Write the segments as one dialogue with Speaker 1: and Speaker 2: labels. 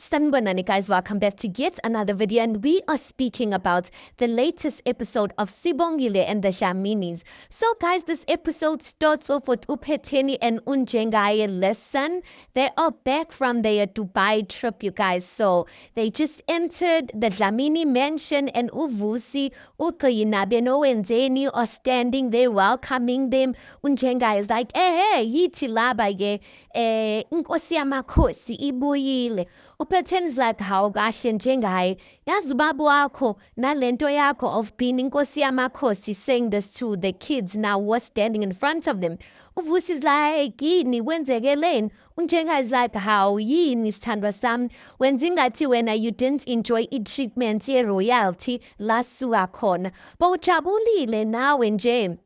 Speaker 1: Sanibonani guys, welcome back to yet another video, and we are speaking about the latest episode of Sibongile and the Dlaminis. So guys, this episode starts off with uPhetheni and uNjengaye lesson. They are back from their Dubai trip, you guys. So they just entered the Dlamini mansion, and uVusi, uGcinabe noWenzeni are standing there welcoming them. uNjengaye is like, hey, yithi laba ke inkosi yamakhosi ibuyile. uPhetheni is like, hawu kahle njengaye, yazi ubaba wakho nalento yakho of being inkosi yamakhosi, saying this to the kids now was standing in front of them. uVusi is like, yini kwenzekeleni? uNjengaye is like, hawu yini sithandwa sami, wenza ingathi wena you didn't enjoy i-treatment ye-royalty la suka khona, bawujabulile nawe nje.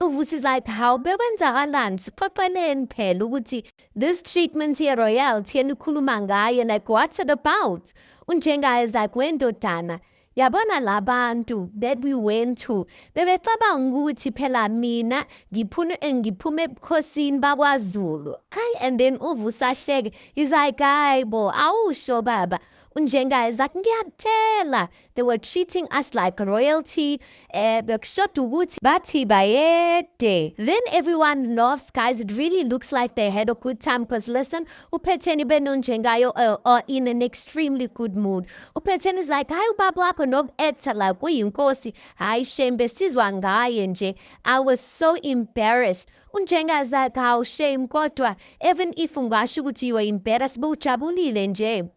Speaker 1: uVusi is like, hawu bekwenzakalani, sixoxeleni phela ukuthi this treatment ye-royalty enikhuluma ngayo, like what's it about? uNjengaye is like, wendodana, yabona labantu that we went to bebecabanga ukuthi phela mina ngiphume ebukhosini bakwaZulu. Hayi, and then uVusi ahleke, he's like, hayi bo, awusho baba. uNjengaye is like, ngiyakutshela, they were treating us like royalty, bekushoda ukuthi bathi bayede. Then everyone laughs, guys. It really looks like they had a good time, because listen, uPhetheni noNjengaye are in an extremely good mood. uPhetheni is like, hayi ubaba wakho noku-acta like uyinkosi, hayi shame, besizwa ngaye nje. I was so embarrassed. uNjengaye is like, hawu shame, kodwa even if ungasho ukuthi you were embarrassed, bowujabulile nje.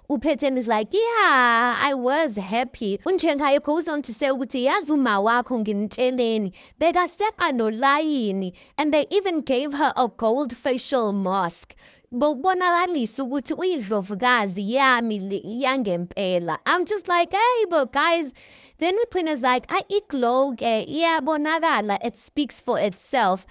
Speaker 1: uPhetheni is like, yeah, I was happy. uNjengaye goes on to say ukuthi yazi uma wakho nginitsheleni bekaseqa nolayini, and they even gave her a gold facial mask. Bokubonakalisa ukuthi uyidlovukazi yami yangempela. I'm just like, hey, but guys, then uQueen is like, iglow ke iyabonakala, it speaks for itself.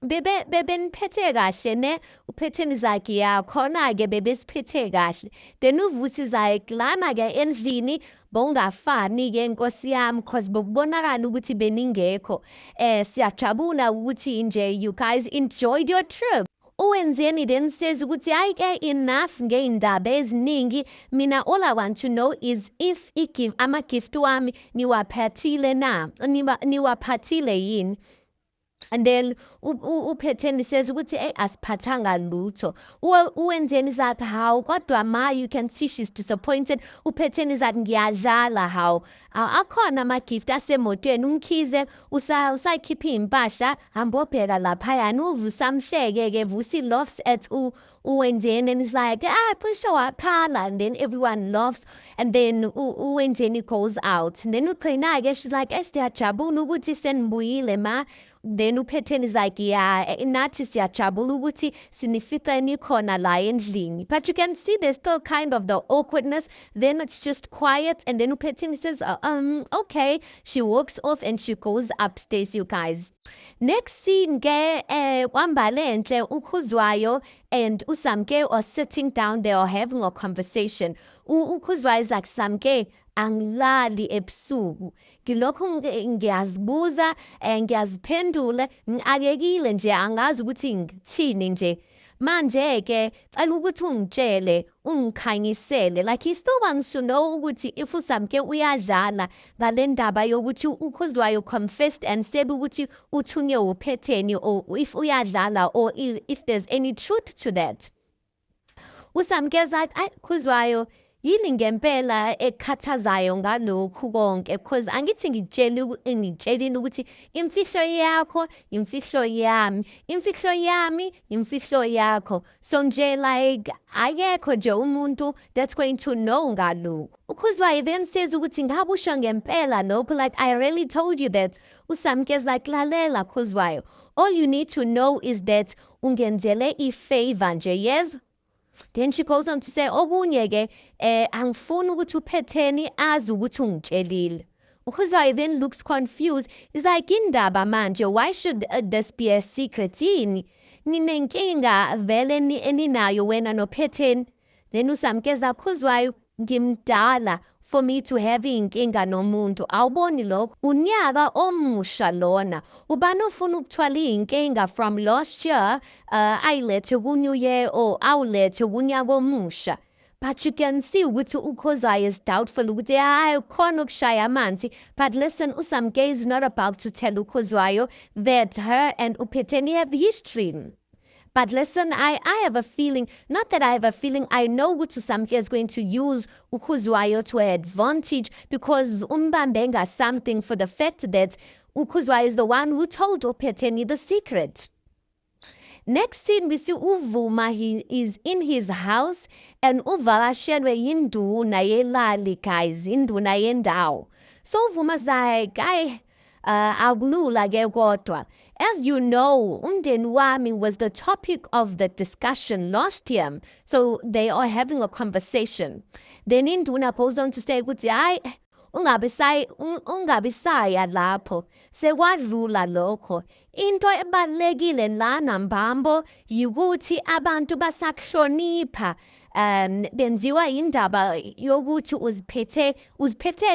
Speaker 1: Bebeniphethe kahle ne. uPhetheni is like, yeah, khona ke bebesiphethe kahle. Then uVusi is like, lana ke endlini bongafani ke nkosi yami, cause bokubonakala ukuthi beningekho. Siyajabula ukuthi nje you guys enjoyed your trip. uWenzeni then says ukuthi hayi ke enough ngeindaba eziningi, mina all I want to know is if ama-gift wami niwaphathile na, niwaphathile yini. And then uPhetheni says ukuthi asiphathanga lutho. uWenzeni is like, hawu kodwa ma, you can see she's disappointed. uPhetheni is like, ngiyadlala hawu, akhona ama-gift asemotweni, umkhize usayikhipha iy'mpahla, hambobheka laphayana. uVusi amhleke-ke, Vusi laughs at uWenzeni, and he's like, cishe wakhala. And then everyone laughs, and then uWenzeni goes out. And then uGcina-ke, she's like, siyajabula ukuthi senibuyile ma. Then uPhetheni is like, yeah, nathi siyajabula ukuthi sinifica nikhona la endlini. But you can see there's still kind of the awkwardness. Then it's just quiet, and then uPhetheni says, okay. She walks off and she goes upstairs, you guys. Next scene ke uMbalenhle, uKhuzwayo and uSamke are sitting down. They are having a conversation. uKhuzwayo is like, Samke, angilali ebusuku, ngilokhu ngiyazibuza ngiyaziphendula, ngakekile nje, angazi ukuthi ngithini nje. Manje-ke cela ukuthi ungitshele, ungikhanyisele. Like he still wants to know ukuthi if uSamke uyadlala ngale ndaba yokuthi uKhuzwayo confessed and said ukuthi uthunywe uPhetheni, or if uyadlala, or if there's any truth to that. uSamke is like, Khuzwayo, yini ngempela ekhathazayo ngalokhu konke, because angithi ngitshelile ukuthi imfihlo yakho imfihlo yami, imfihlo yami imfihlo yakho. So nje like akekho nje umuntu that's going to know ngalokhu. uKhuzwayo then says ukuthi ngabe usho ngempela lokho, like I really told you that. uSamke is like, lalela Khuzwayo, all you need to know is that ungenzele ifavor nje, yes. Then she goes on to say, okunye-ke angifuni ukuthi uPhetheni azi ukuthi ungitshelile. uKhuzwayo then looks confused. He's like, indaba manje, why should this be a secret yini? Ninenkinga vele eninayo wena noPhetheni. Then uSamke is like, Khuzwayo, ngimdala for me to have inkinga nomuntu. Awuboni lokho? Unyaka omusha lona. Ubani ofuna ukuthwala inkinga from last year, ayilethe ku-new year or awulethe kunyaka omusha. But you can see ukuthi uKhuzwayo is doubtful ukuthi hayi khona ukushaya amanzi. But listen, uSamke is not about to tell uKhuzwayo that her and uPhetheni have history. But listen, I have a feeling, not that I have a feeling, I know ukuthi uSamke is going to use uKhuzwayo to her advantage because umbambenga something for the fact that uKhuzwayo is the one who told uPhetheni the secret. Next scene, we see Uvuma, he is in his house and uvakashelwe yinduna yelali, guys, induna yendawo. So Uvuma's like, akulula ke kodwa. As you know, umndeni wami was the topic of the discussion last year. So they are having a conversation. Then induna goes on to say ukuthi hayi ungabisaya lapho sekwadlula lokho. Into ebalekile lana Mbambo yukuthi abantu basakuhlonipha benziwa indaba yokuthi uziphethe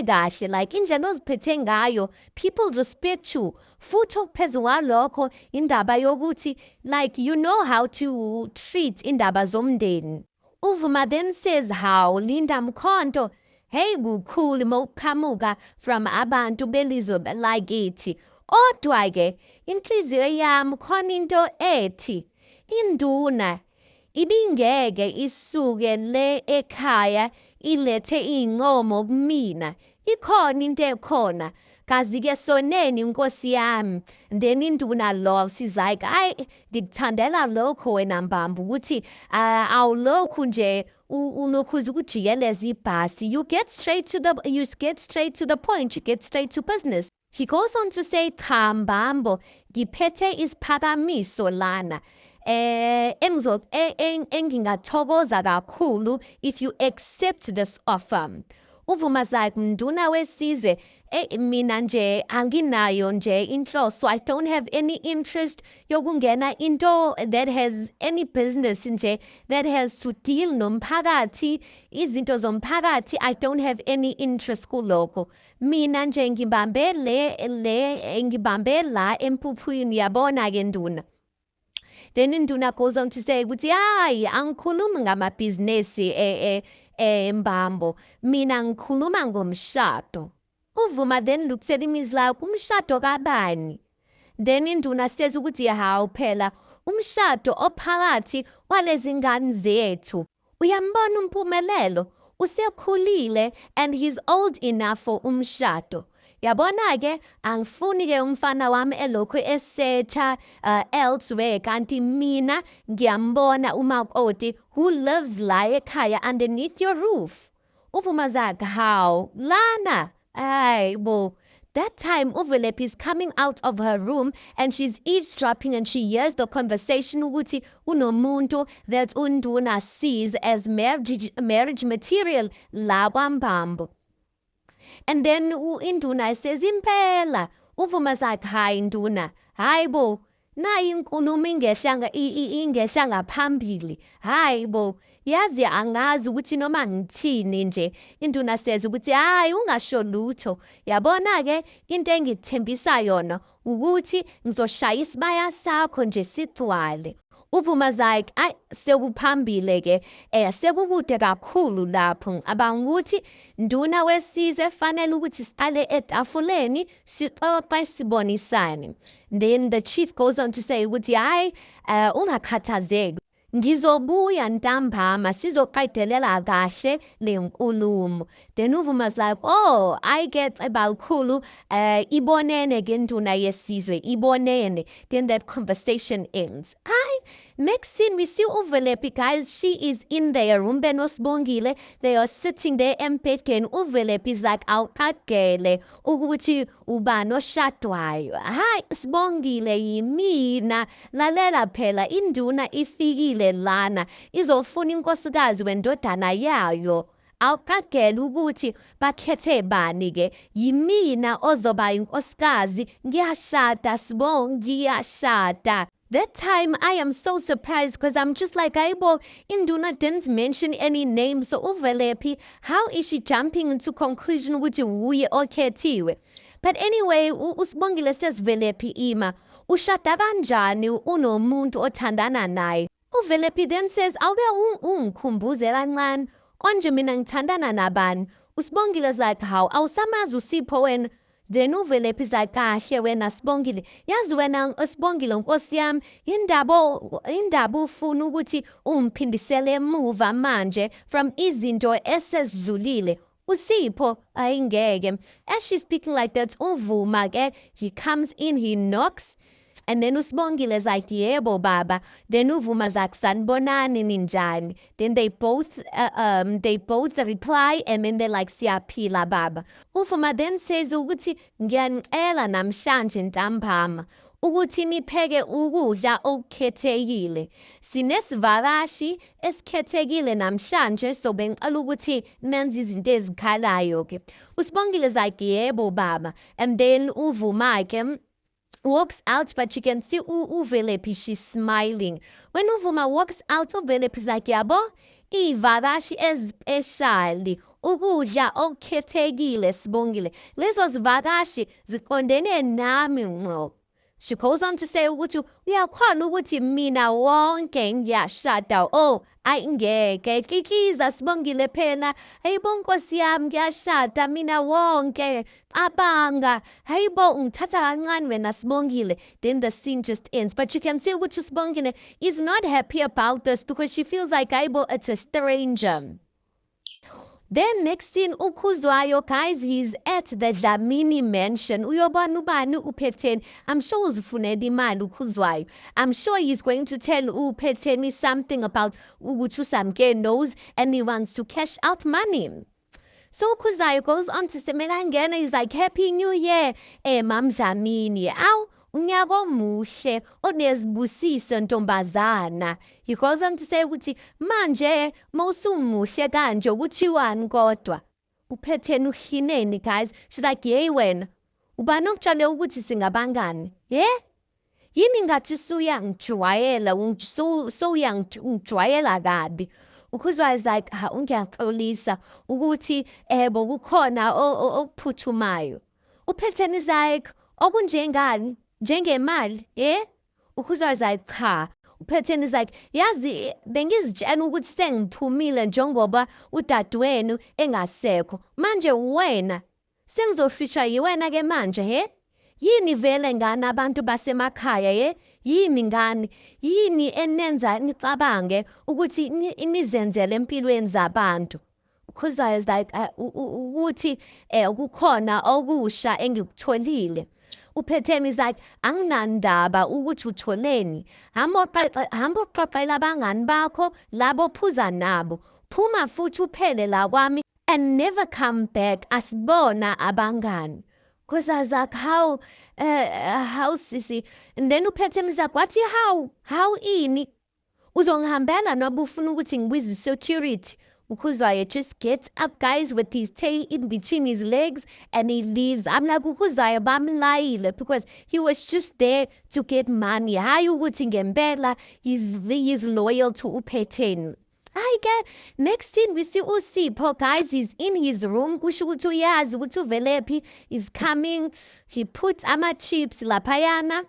Speaker 1: kahle, like indlela oziphethe ngayo, people respect you. Futhi okuphezu kwalokho indaba yokuthi like you know how to treat indaba zomndeni. Uvuma then says how Linda Mkhonto, hey kukhulu mawuqhamuka from abantu belizwe lakithi. Kodwa-ke inhliziyo yami khona into ethi induna ibingeke isuke le ekhaya ilethe iy'ncomo kumina. Ikhona into ekhona. Kazi-ke soneni nkosi yami. Then induna lo, she's like, hayi ngikuthandela lokho wena Mbambo ukuthi awulokhu nje ulokhuza ukujikeleza ibhasi. You get straight to the point, you get straight to business. He goes on to say, cha Mbambo, ngiphethe isiphakamiso lana. Engingathokoza kakhulu if you accept this offer. Uvuma's like, mnduna wesizwe, mina nje anginayo nje inhloso. I don't have any interest yokungena into that has any business nje that has to deal nomphakathi, izinto zomphakathi. I don't have any interest kuloko. Mina nje ngibambe la emphuphwini, yabona ke nduna. Then induna goes on to say ukuthi hayi angikhulumi ngamabhizinesi Mbambo, mina ngikhuluma ngomshado. Uvuma then looks at him, is like, umshado kabani? Then induna says ukuthi hawu phela umshado ophakathi walezi ngane zethu. Uyambona uMphumelelo usekhulile and he's old enough for umshado. Yabona-ke angifuni-ke umfana wami elokhu esetha elsewhere kanti mina ngiyambona umakoti who lives la ekhaya underneath your roof. Uvuma zakhe how lana bo. That time Uvulepi is coming out of her room and she's eavesdropping and she hears the conversation ukuthi unomuntu that unduna sees as marriage material la kwaMbambo. And then induna says, impela. Uvuma zakhe hayi nduna, hayi bo, nayi inkulumo ingehlanga phambili, hayi bo, yazi angazi ukuthi noma ngithini nje. Induna says ukuthi hayi ungasho lutho. Yabona-ke into engithembisa yona ukuthi ngizoshaya isibaya sakho nje sigcwale. Uvuma's like, ay sekuphambile-ke, sekukude kakhulu lapho. Ngicabanga ukuthi nduna wesizwe fanele ukuthi siqale etafuleni sixoxe sibonisane. Then the chief goes on to say ukuthi hayi ungakhathazeki, ngizobuya ntambama sizoqedelela kahle le nkulumo. Then Uvuma's like, oh, I get kakhulu ibonene ke nduna yesizwe, ibonene. Then that conversation ends. Next scene, we see Uvulepi, guys. She is in their room. Benosbongile. They are sitting there empethen. Uvulepi is like, awuqagele ukuthi ubani oshadwayo. Hayi sibongile yimina. Lalela phela induna ifikile lana. Izofuna inkosikazi wendodana yayo. Awuqagele ukuthi bakhethe bani-ke, yimina ozoba inkosikazi. Ngiyashada Sibongi, ngiyashada. That time I am so surprised because I'm just like, Aibo, Induna didn't mention any names. So Uvelephi, how is she jumping into conclusion with you okay tiwe? But anyway, uSibongile says Velephi ima. Ushada kanjani unomuntu othandana naye? Uvelephi then says, awuke ungikhumbuze kancane. Konje mina ngithandana nabani? uSibongile's like, how? Awusamazi uSipho wena? Then uVelephi is like, kahle wena Sibongile. Yazi wena Sibongile nkosi yami, indaba ufuna ukuthi ungiphindisele emuva manje from izinto esezidlulile. uSipho ayingeke. As she's speaking like that, uVuma ke, he comes in, he knocks. And then uSibongile is like, yebo baba. Then uVuma's like, sanibonani ninjani. Then they both reply and then they're like, siyaphila baba. uVuma then says ukuthi ngiyanicela namhlanje ntambama ukuthi nipheke ukudla okukhethekile. Sinesivakashi esikhethekile namhlanje so bengicela ukuthi nenze izinto ezikhalayo ke. uSibongile is like, yebo baba. And then uVuma ke walks out, but you can see uVelephi, she's smiling. When uVuma walks out, uVelephi is like, yabo, ivakashi especially ukudla okukhethekile Sibongile. Lezo zivakashi ziqondene nami ngqo. She goes on to say ukuthi uyakholwa ukuthi mina wonke ngiyashada. Oh, ayingeke kikiza Sibongile phela. Hayibo nkosi yami ngiyashada mina wonke. Abanga. Hayibo ungithatha kancane wena Sibongile. Then the scene just ends. But you can see ukuthi Sibongile is not happy about this because she feels like hayibo it's a stranger. Then next scene, uKhuzwayo, guys, he's at the Dlamini mansion. Uyobona ubani uPhetheni. I'm sure uzifunela imali uKhuzwayo. I'm sure he's going to tell uPhetheni something about ukuthi uSamke knows and he wants to cash out money. So uKhuzwayo goes on to say, Melangena, he's like, Happy New Year, Mam Dlamini. Ow. Unyaka omuhle onezibusiso ntombazana. He goes on to say ukuthi manje mawusumuhle kanje ukuthiwani kodwa. uPhetheni uhineni guys. She's like, yey wena ubani okutshale ukuthi singabangani? Yini ngathi suyangijwayela sowuyangijwayela kabi. uKhuzwayo is like, ungiyaxolisa ukuthi kukhona okuphuthumayo. uPhetheni is like, okunjengani? Njengemali, uKhuzwayo is like, cha. uPhetheni is like, yazi bengizitshela ukuthi sengiphumile njengoba udadewenu engasekho. Manje wena sengizofishwa yiwena ke manje, Yini vele ngani abantu basemakhaya, Yini ngani? Yini enenza nicabange ukuthi nizenzele empilweni zabantu? uKhuzwayo is like, ukuthi kukhona okusha engikutholile. uPhetheni is like, anginandaba ukuthi utholeni. Hamba uxoxela abangani bakho labo phuza nabo. Phuma futhi uphele la kwami and never come back. Asibona abangani. Because I was like, how sissy? And then uPhetheni is like, what how ini? Uzongihambela noba ufuna ukuthi ngibize security. uKhuzwayo just gets up, guys, with his tail in between his legs and he leaves. I'm like, uKhuzwayo bamlayile because he was just there to get money. Hayi ukuthi ngempela he's loyal to uPhetheni. I get next scene we see uSipho, guys, he's in his room. Kusho ukuthi uyazi ukuthi uVelephi is coming. He puts ama-chips laphayana.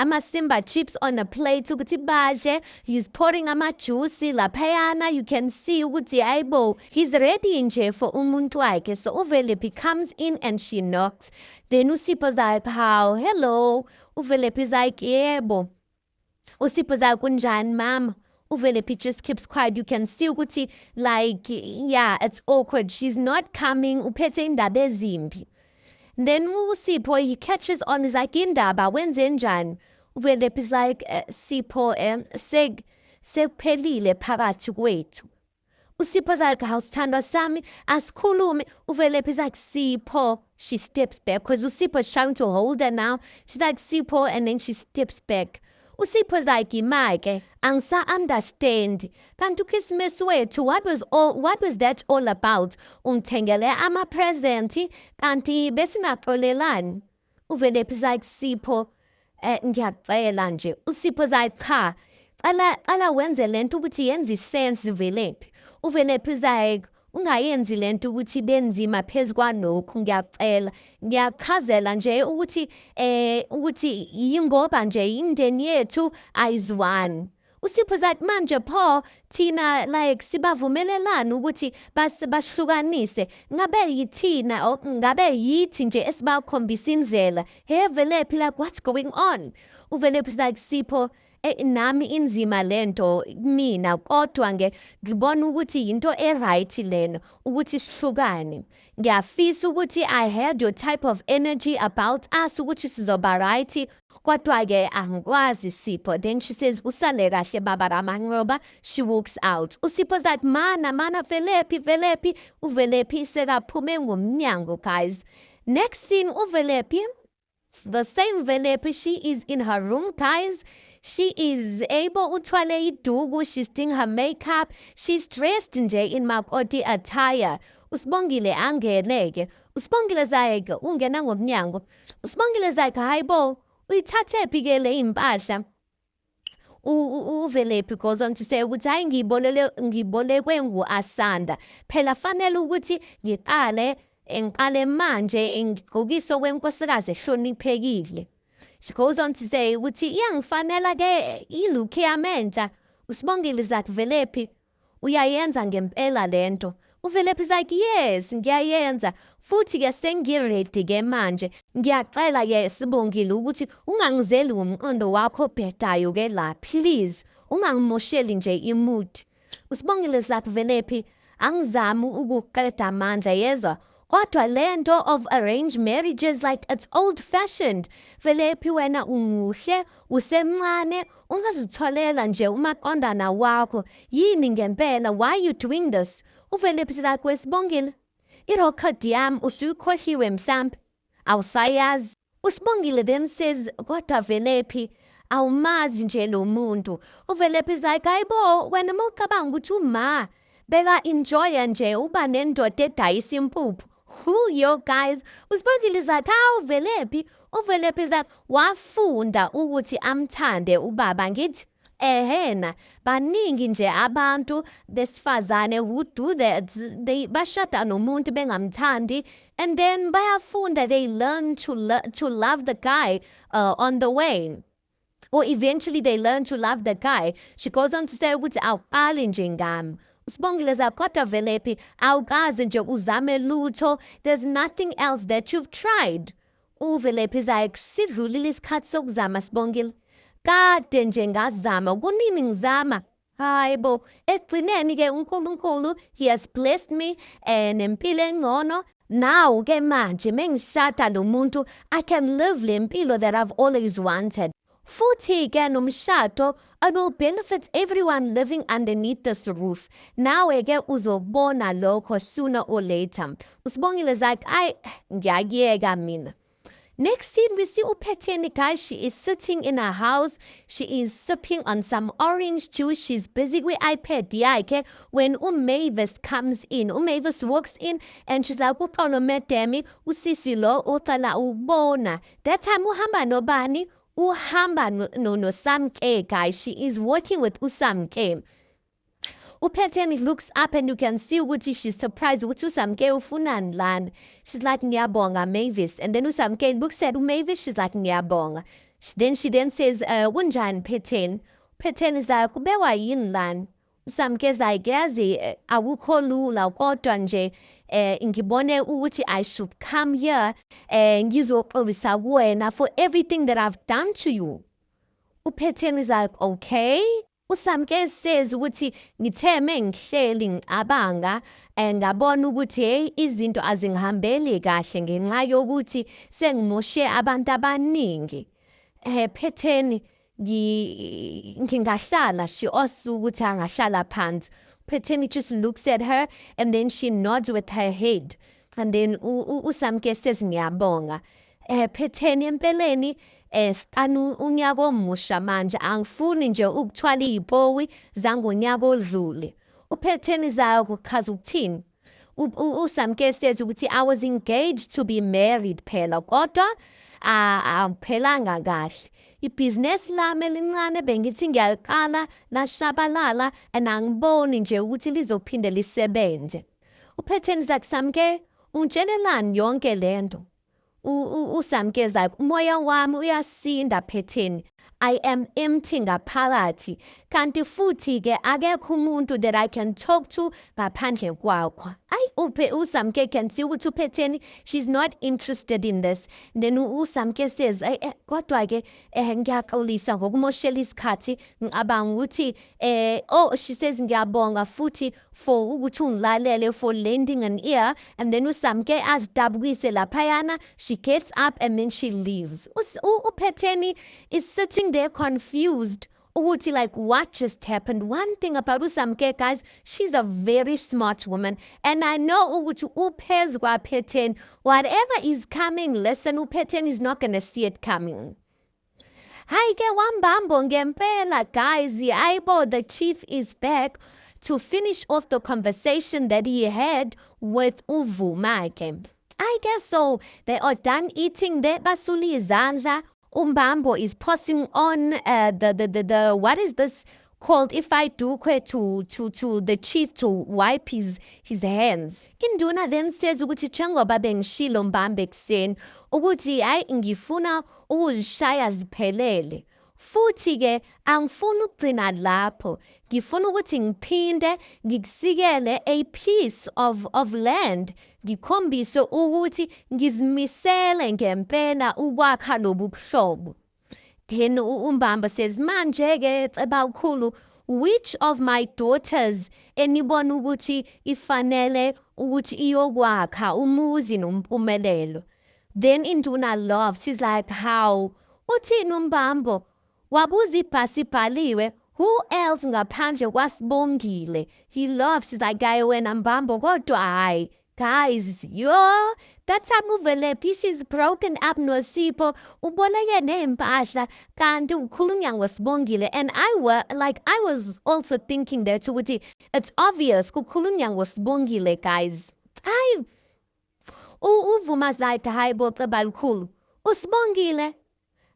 Speaker 1: Ama-Simba chips on a plate ukuthi badle. He's pouring ama-juice laphayana. You can see ukuthi hayibo he's ready nje for umuntu wakhe. So uVelephi comes in and she knocks. Then uSipho's like, how? Hello. uVelephi is like, yebo. uSipho's like, kunjani mama? uVelephi just keeps quiet. You can see ukuthi like, yeah, it's awkward. She's not coming. Uphethe indaba ezimbi. Then uSipho, he catches on, he's like, indaba wenze njani? uVelephi is like, Sipho, sekuphelile phakathi kwethu. uSipho's like, sithandwa sami, asikhulume. uVelephi is like, Sipho. She steps back because uSipho is trying to hold her now. She's like, Sipho, and then she steps back. uSipho's like, imake, angisa-understand. Kanti uKhisimusi wethu, what was that all about? Ungithengele ama-present, kanti besingaxolelani. uVelephi is like, Sipho, Ngiyacela nje uSipho zayi cha, cala wenze lento ukuthi yenze isense Velephi. UVelephi zayi ungayenzi lento ukuthi benzima phezu kwalokhu ngiyacela. Ngiyachazela nje ukuthi yingoba nje imindeni yethu ayizwani. USipho zathi manje pho thina like sibavumelelani ukuthi basihlukanise. Ngabe yithina or ngabe yithi nje esibakhombisa indlela. Hey Velephi, like what's going on? UVelephi is like Sipho, nami inzima lento mina kodwa ngibona ukuthi into right lena ukuthi sihlukane. Ngiyafisa ukuthi I heard your type of energy about us ukuthi sizoba right. Kodwa-ke angikwazi Sipho. Then she says, usale kahle baba Ramanqoba. She walks out. USipho zathi mana Velephi. UVelephi sekaphume ngomnyango, guys. Next scene, uVelephi, the same Velephi, she is in her room, guys. She is able uthwale iduku. She's doing her makeup. She's dressed nje in makoti attire. USibongile angene-ke. USibongile zayi-ke ungena ngomnyango. USibongile zayi-ke hayibo, uyithathephi-ke le impahla? UVelephi goes on to say ukuthi hayi ngibolekwe ngu-Asanda. Phela fanele ukuthi ngiqale manje ngigqokise kwenkosikazi ehloniphekile. She goes on to say ukuthi iyangifanela-ke ilook yami entsha. USibongile zathi Velephi, uyayenza ngempela lento. UVelephi is like, yes, ngiyayenza. Futhi-ke sengi-ready-ke manje. Ngiyacela-ke Sibongile ukuthi ungangizeli ngomqondo wakho obhedayo-ke la. Please, ungangimosheli nje i-mood. USibongile zathi Velephi, angizami ukuqeda amandla yezwa. Kodwa lento of arranged marriages, like it's old fashioned. Velephi wena umuhle, usemncane, ungazitholela nje umaqondana wakho. Yini ngempela, why you doing this? UVelephi is like, weSibongile, irekhodi yami usuyikhohliwe mhlampe, awusayazi. USibongile then says, kodwa Velephi, awumazi nje lo muntu. UVelephi is like, hayibo, wena mawucabanga ukuthi uma, beka enjoya nje uba nendoda edayisa impuphu. Who yo guys? USibongile is like, hawu Velephi. UVelephi is like, wafunda ukuthi amthande ubaba. Ngithi ehena baningi nje abantu besifazane who do that. They bashada nomuntu bengamthandi and then bayafunda, they learn to love the guy on the way. Or eventually they learn to love the guy. She goes on to say ukuthi awuqali nje ngami. USibongile zathi kodwa Velephi awukaze nje uzame lutho. There's nothing else that you've tried. UVelephi is like, sidlulile isikhathi sokuzama Sibongile. Kade nje ngazama, kunini ngizama. Hayibo, ekugcineni-ke uNkulunkulu, he has blessed me nempilo engcono. Now-ke manje mengishada lo muntu, I can live le mpilo that I've always wanted. Futhi-ke nomshado, I will benefit everyone living underneath this roof. Nawe-ke uzobona lokho sooner or later. USibongile is like, ngiyakuyeka mina. Next scene, we see uPhetheni, guys. She is sitting in her house. She is sipping on some orange juice. She's busy with iPad yakhe when uMavis comes in. uMavis walks in and she's like, uxolo madam, usisi lo uhlala ubona. That time uhamba nobani? Uhamba no Samke, guys. She is working with uSamke. UPhetheni looks up and you can see ukuthi she's surprised ukuthi uSamke ufunani lana. She's like, ngiyabonga Mavis. And then uSamke looks at uMavis, she's like, ngiyabonga. Then she says, unjani Phetheni? Phetheni is like, kubewa yini lana? uSamke is like, yazi awukho lula kodwa nje ngibone ukuthi I should come here ngizoxolisa kuwena for everything that I've done to you. UPhetheni is like, okay. uSamke says ukuthi ngithe mengihleli ngicabanga ngabona ukuthi hey izinto azingihambeli kahle ngenxa yokuthi sengimoshe abantu abaningi. Phetheni ngingahlala, she asks ukuthi angahlala phansi. Phetheni just looks at her and then she nods with her head. And then uSamke says ngiyabonga. Phetheni empeleni siqana unyaka omusha manje angifuni nje ukuthwala izibhowi zangonyaka odlule. UPhetheni zayo kuchaza ukuthini? uSamke says ukuthi I was engaged to be married phela kodwa awuphelanga kahle. ibhizinesi lami elincane bengithi ngiyaliqala lashabalala and angiboni nje ukuthi lizophinde lisebenze. UPhetheni is like, Samke, ungitshelelani yonke lento? uSamke is like, umoya wami uyasinda Phetheni. I am empty ngaphakathi. Kanti futhi ke akekho umuntu that I can talk to ngaphandle kwakho. uSamke can see ukuthi uPhetheni, she's not interested in this. Then uSamke says, kodwa ke ngiyaxolisa ngokumoshela isikhathi ngicabanga ukuthi she says ngiyabonga futhi for ukuthi ungilalele, for lending an ear. And then uSamke azidabukise laphayana, she gets up and then she leaves. uPhetheni is sitting there confused. Like, what just happened? One thing about uSamke, guys, she's a very smart woman. And I know Phetheni, whatever is coming, listen, uPhetheni is not going to see it coming. Hi, ke wambambo ngempela, guys. The chief is back to finish off the conversation that he had with uVuma. I guess so. They are done eating there. Basuli izandla. Umbambo is passing on the what is this called? If I do to the chief to wipe his hands. Induna then says ukuthi njengoba bengishilo Mbambo ekuseni ukuthi hayi ngifuna ukuzishaya ziphelele. Futhi ke angifuni ukugcina lapho. Ngifuna ukuthi ngiphinde ngikusikele a piece of land. Ngikhombise ukuthi ngizimisele ngempela ukwakha lobu buhlobo. Then uMbambo says, manje ke ceba which of my daughters enibona ukuthi ifanele ukuthi iyokwakha umuzi nompumelelo? Then Induna laughs. She's like, how? Uthini uMbambo? Wabuza ibhasi ibhaliwe. Who else ngaphandle kwaSibongile? He laughs. He's like, guy wena Mbambo kodwa hayi. Guys, that time uVelephi, she's broken up noSipho, uboleke nempahla, kanti ukhulunywa ngoSibongile. And I was also thinking that ukuthi it's obvious kukhulunywa ngoSibongile, guys. uVuma's like, hayi bo ceba likhulu, uSibongile.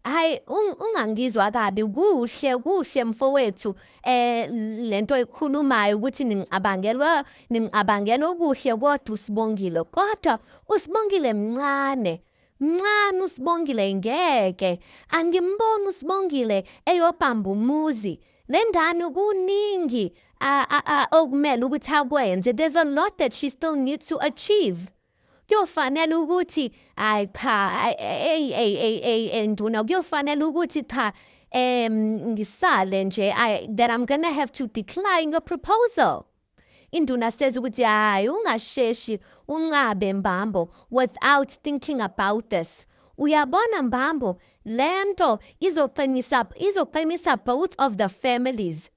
Speaker 1: Hayi ungangizwa kabi, kuhle mfowethu lento ekhulumayo ukuthi ningicabangela okuhle kodwa uSibongile. Kodwa uSibongile mncane uSibongile ngeke. Angimboni uSibongile eyobamba umuzi. Le ndani kuningi okumele ukuthi akwenze. There's a lot that she still needs to achieve. Kuyofanele ukuthi Nduna, kuyofanele ukuthi cha ngisale nje that I'm gonna have to decline your proposal. Induna says ukuthi hayi ungasheshi ungabe Mbambo without thinking about this. Uyabona Mbambo, lento izoqinisa both of the families.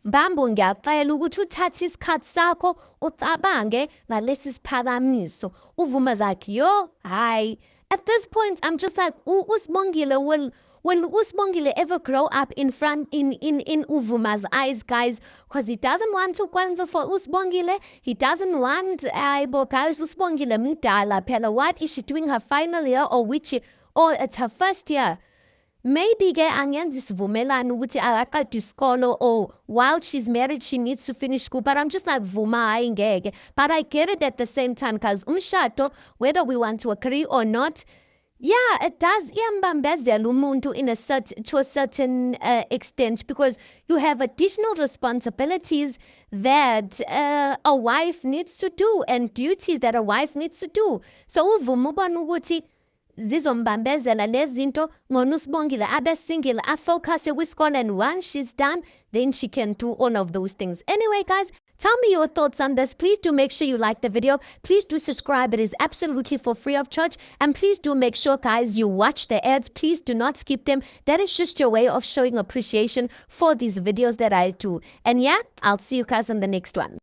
Speaker 1: Mbambo ngiyacela ukuthi uthathe isikhathi sakho ucabange ngalesi siphakamiso. uVuma's like, hayi. At this point, I'm just like, uSibongile will uSibongile ever grow up in uVuma's eyes, guys? Because he doesn't want to kwenza for uSibongile. He doesn't want, guys, uSibongile mdala phela. What is she doing her final year or it's her first year? Maybe ke angenza isivumelano ukuthi akaqeda isikolo or while she's married she needs to finish school. But I'm just like, Vuma hayi ngeke. But I get it at the same time because umshado, whether we want to agree or not, yeah, it does iyambambezela umuntu to a certain extent, because you have additional responsibilities that a wife needs to do and duties that a wife needs to do. So uVuma ubona ukuthi zizombambezela lezinto ngona uSibongile abe single, afocuse kwisikole, and once she's done, then she can do all of those things. Anyway, guys, tell me your thoughts on this. Please do make sure you like the video. Please do subscribe. It is absolutely for free of charge. And please do make sure, guys, you watch the ads. Please do not skip them. That is just your way of showing appreciation for these videos that I do. And yeah, I'll see you guys on the next one.